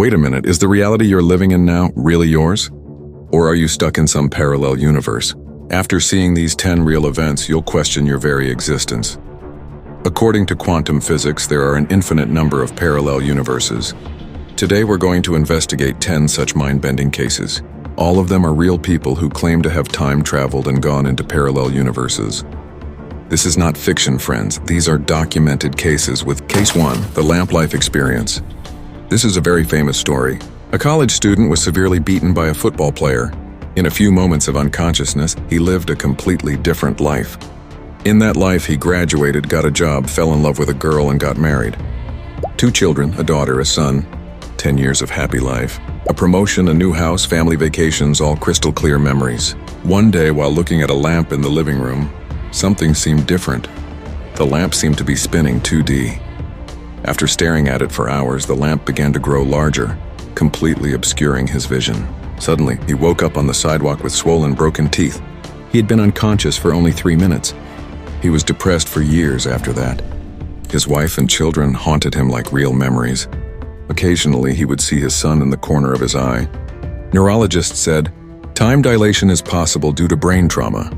Wait a minute, is the reality you're living in now really yours? Or are you stuck in some parallel universe? After seeing these 10 real events, you'll question your very existence. According to quantum physics, there are an infinite number of parallel universes. Today we're going to investigate 10 such mind-bending cases. All of them are real people who claim to have time traveled and gone into parallel universes. This is not fiction, friends. These are documented cases with Case 1, the lamp life experience. This is a very famous story. A college student was severely beaten by a football player. In a few moments of unconsciousness, he lived a completely different life. In that life, he graduated, got a job, fell in love with a girl, and got married. 2 children, a daughter, a son, 10 years of happy life. A promotion, a new house, family vacations, all crystal clear memories. One day, while looking at a lamp in the living room, something seemed different. The lamp seemed to be spinning 2D. After staring at it for hours, the lamp began to grow larger, completely obscuring his vision. Suddenly, he woke up on the sidewalk with swollen, broken teeth. He had been unconscious for only 3 minutes. He was depressed for years after that. His wife and children haunted him like real memories. Occasionally, he would see his son in the corner of his eye. Neurologists said, time dilation is possible due to brain trauma.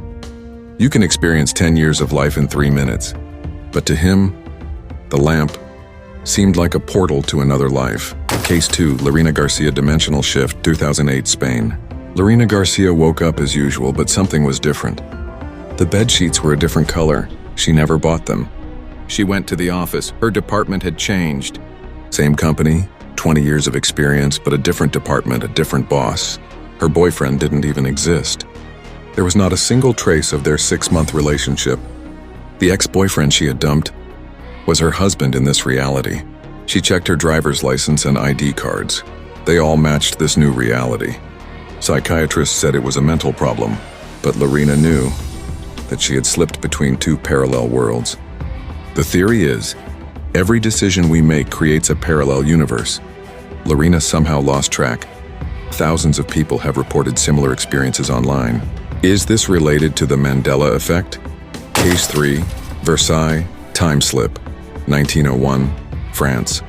You can experience 10 years of life in 3 minutes. But to him, the lamp seemed like a portal to another life. Case 2, Lerina Garcia Dimensional Shift, 2008, Spain. Lerina Garcia woke up as usual, but something was different. The bed sheets were a different color. She never bought them. She went to the office. Her department had changed. Same company, 20 years of experience, but a different department, a different boss. Her boyfriend didn't even exist. There was not a single trace of their 6-month relationship. The ex-boyfriend she had dumped was her husband in this reality. She checked her driver's license and ID cards. They all matched this new reality. Psychiatrists said it was a mental problem, but Lerina knew that she had slipped between 2 parallel worlds. The theory is, every decision we make creates a parallel universe. Lerina somehow lost track. Thousands of people have reported similar experiences online. Is this related to the Mandela effect? Case 3, Versailles, time slip, 1901, France.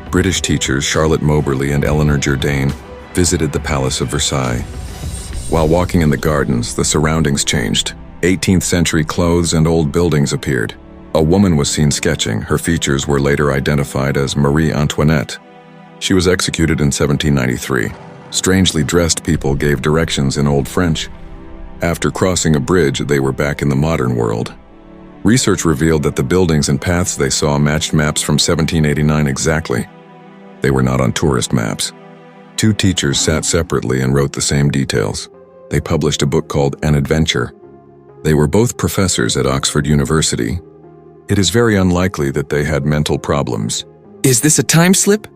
British teachers Charlotte Moberly and Eleanor Jourdain visited the Palace of Versailles. While walking in the gardens, the surroundings changed. 18th century clothes and old buildings appeared. A woman was seen sketching. Her features were later identified as Marie Antoinette. She was executed in 1793. Strangely dressed people gave directions in Old French. After crossing a bridge, they were back in the modern world. Research revealed that the buildings and paths they saw matched maps from 1789 exactly. They were not on tourist maps. 2 teachers sat separately and wrote the same details. They published a book called An Adventure. They were both professors at Oxford University. It is very unlikely that they had mental problems. Is this a time slip?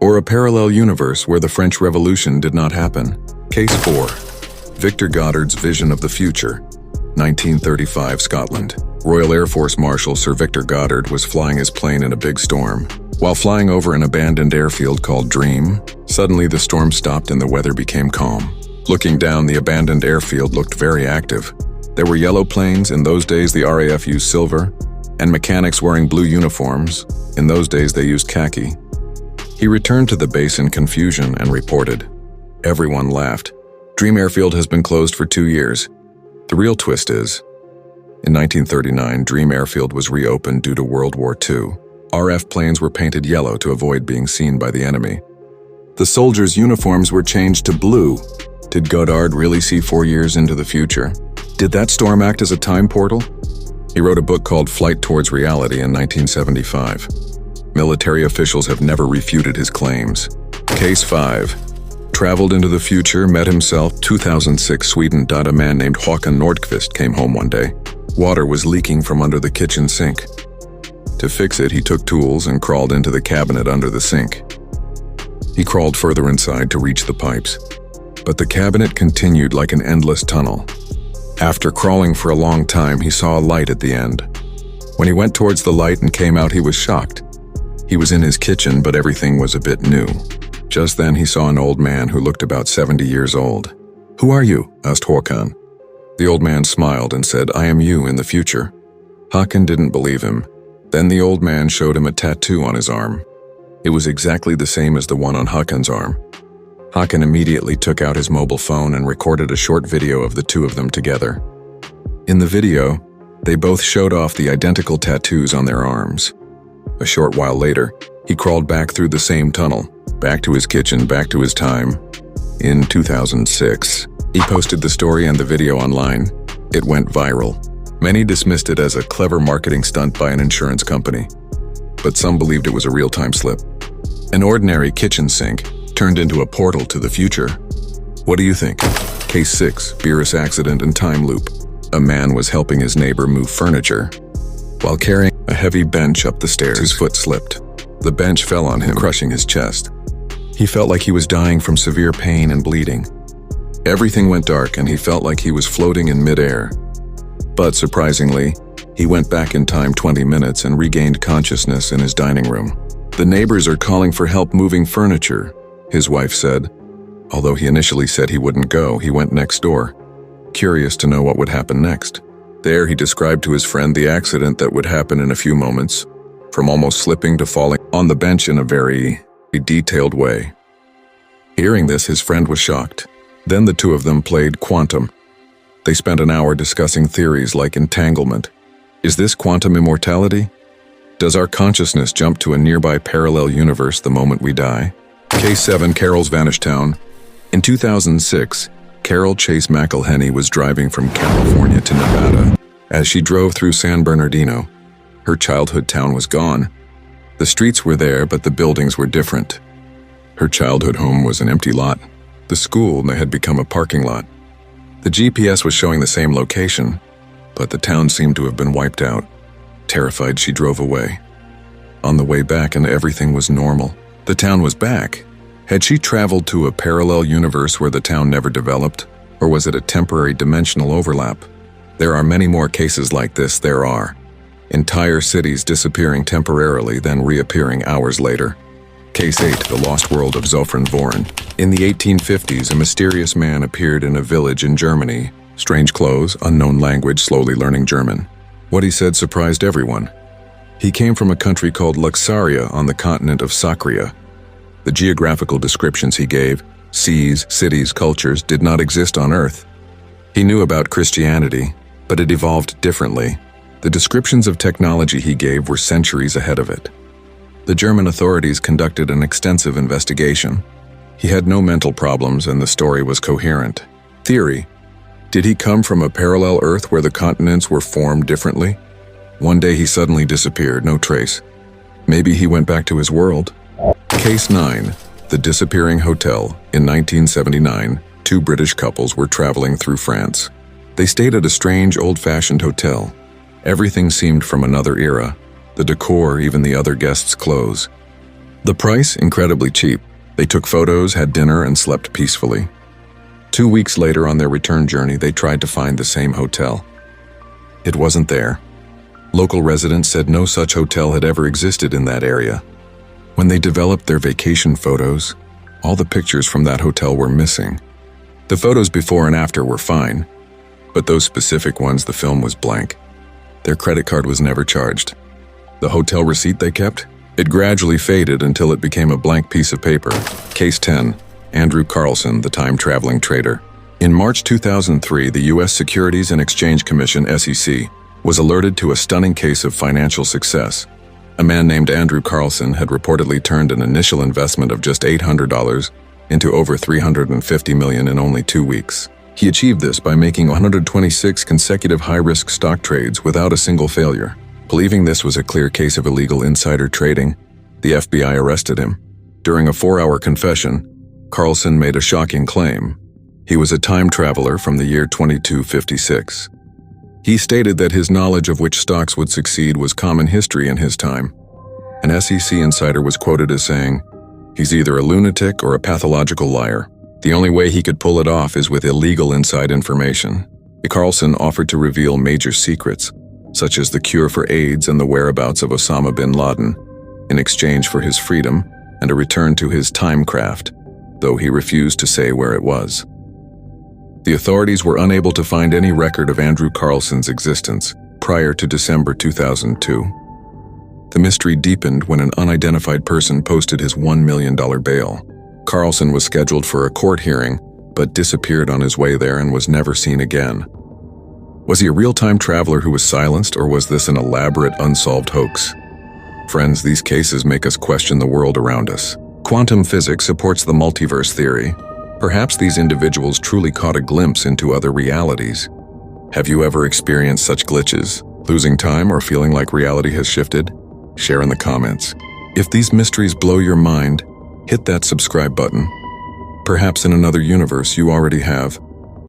Or a parallel universe where the French Revolution did not happen. Case 4. Victor Goddard's Vision of the Future, 1935, Scotland. Royal Air Force Marshal Sir Victor Goddard was flying his plane in a big storm. While flying over an abandoned airfield called Dream, suddenly the storm stopped and the weather became calm. Looking down, the abandoned airfield looked very active. There were yellow planes, in those days the RAF used silver, and mechanics wearing blue uniforms, in those days they used khaki. He returned to the base in confusion and reported. Everyone laughed. Dream Airfield has been closed for 2 years. The real twist is, in 1939, Dream Airfield was reopened due to World War II. RF planes were painted yellow to avoid being seen by the enemy. The soldiers' uniforms were changed to blue. Did Goddard really see 4 years into the future? Did that storm act as a time portal? He wrote a book called Flight Towards Reality in 1975. Military officials have never refuted his claims. Case 5. Traveled into the future, met himself, 2006, Sweden. A man named Håkan Nordqvist came home one day. Water was leaking from under the kitchen sink. To fix it, he took tools and crawled into the cabinet under the sink. He crawled further inside to reach the pipes, but the cabinet continued like an endless tunnel. After crawling for a long time, he saw a light at the end. When he went towards the light and came out, he was shocked. He was in his kitchen, but everything was a bit new. Just then, he saw an old man who looked about 70 years old. "Who are you?" asked Håkan. The old man smiled and said, "I am you in the future." Håkan didn't believe him. Then the old man showed him a tattoo on his arm. It was exactly the same as the one on Håkan's arm. Håkan immediately took out his mobile phone and recorded a short video of the two of them together. In the video, they both showed off the identical tattoos on their arms. A short while later, he crawled back through the same tunnel, back to his kitchen, back to his time. In 2006, he posted the story and the video online. It went viral. Many dismissed it as a clever marketing stunt by an insurance company, but some believed it was a real time slip. An ordinary kitchen sink turned into a portal to the future. What do you think? Case 6, Beerus accident and time loop. A man was helping his neighbor move furniture. While carrying a heavy bench up the stairs, his foot slipped. The bench fell on him, crushing his chest. He felt like he was dying from severe pain and bleeding. Everything went dark and he felt like he was floating in midair. But surprisingly, he went back in time 20 minutes and regained consciousness in his dining room. The neighbors are calling for help moving furniture, his wife said. Although he initially said he wouldn't go, he went next door, curious to know what would happen next. There, he described to his friend the accident that would happen in a few moments, from almost slipping to falling on the bench in a very detailed way. Hearing this, his friend was shocked. Then the two of them played quantum. They spent an hour discussing theories like entanglement. Is this quantum immortality? Does our consciousness jump to a nearby parallel universe the moment we die? Case 7, Carol's Vanished Town. In 2006, Carol Chase McElhenney was driving from California to Nevada. As she drove through San Bernardino, her childhood town was gone. The streets were there, but the buildings were different. Her childhood home was an empty lot. The school had become a parking lot. The GPS was showing the same location, but the town seemed to have been wiped out. Terrified, she drove away. On the way back, and everything was normal. The town was back. Had she traveled to a parallel universe where the town never developed, or was it a temporary dimensional overlap? There are many more cases like this. There are entire cities disappearing temporarily, then reappearing hours later. Case 8, The Lost World of Zofran Voren. In the 1850s, a mysterious man appeared in a village in Germany. Strange clothes, unknown language, slowly learning German. What he said surprised everyone. He came from a country called Luxaria on the continent of Chakra. The geographical descriptions he gave, seas, cities, cultures, did not exist on Earth. He knew about Christianity, but it evolved differently. The descriptions of technology he gave were centuries ahead of it. The German authorities conducted an extensive investigation. He had no mental problems and the story was coherent. Theory: did he come from a parallel Earth where the continents were formed differently? One day he suddenly disappeared, no trace. Maybe he went back to his world. Case 9, The Disappearing Hotel. In 1979, two British couples were traveling through France. They stayed at a strange, old-fashioned hotel. Everything seemed from another era. The decor, even the other guests' clothes. The price, incredibly cheap. They took photos, had dinner, and slept peacefully. 2 weeks later on their return journey, they tried to find the same hotel. It wasn't there. Local residents said no such hotel had ever existed in that area. When they developed their vacation photos, all the pictures from that hotel were missing. The photos before and after were fine, but those specific ones, the film was blank. Their credit card was never charged. The hotel receipt they kept? It gradually faded until it became a blank piece of paper. Case 10, Andrew Carlssin, the time-traveling trader. In March 2003, the U.S. Securities and Exchange Commission, SEC, was alerted to a stunning case of financial success. A man named Andrew Carlssin had reportedly turned an initial investment of just $800 into over $350 million in only 2 weeks. He achieved this by making 126 consecutive high-risk stock trades without a single failure. Believing this was a clear case of illegal insider trading, the FBI arrested him. During a 4-hour confession, Carlssin made a shocking claim. He was a time traveler from the year 2256. He stated that his knowledge of which stocks would succeed was common history in his time. An SEC insider was quoted as saying, "He's either a lunatic or a pathological liar. The only way he could pull it off is with illegal inside information." Carlssin offered to reveal major secrets, such as the cure for AIDS and the whereabouts of Osama bin Laden, in exchange for his freedom and a return to his timecraft, though he refused to say where it was. The authorities were unable to find any record of Andrew Carlssin's existence prior to December 2002. The mystery deepened when an unidentified person posted his $1 million bail. Carlssin was scheduled for a court hearing, but disappeared on his way there and was never seen again. Was he a real-time traveler who was silenced, or was this an elaborate, unsolved hoax? Friends, these cases make us question the world around us. Quantum physics supports the multiverse theory. Perhaps these individuals truly caught a glimpse into other realities. Have you ever experienced such glitches, losing time or feeling like reality has shifted? Share in the comments. If these mysteries blow your mind, hit that subscribe button. Perhaps in another universe you already have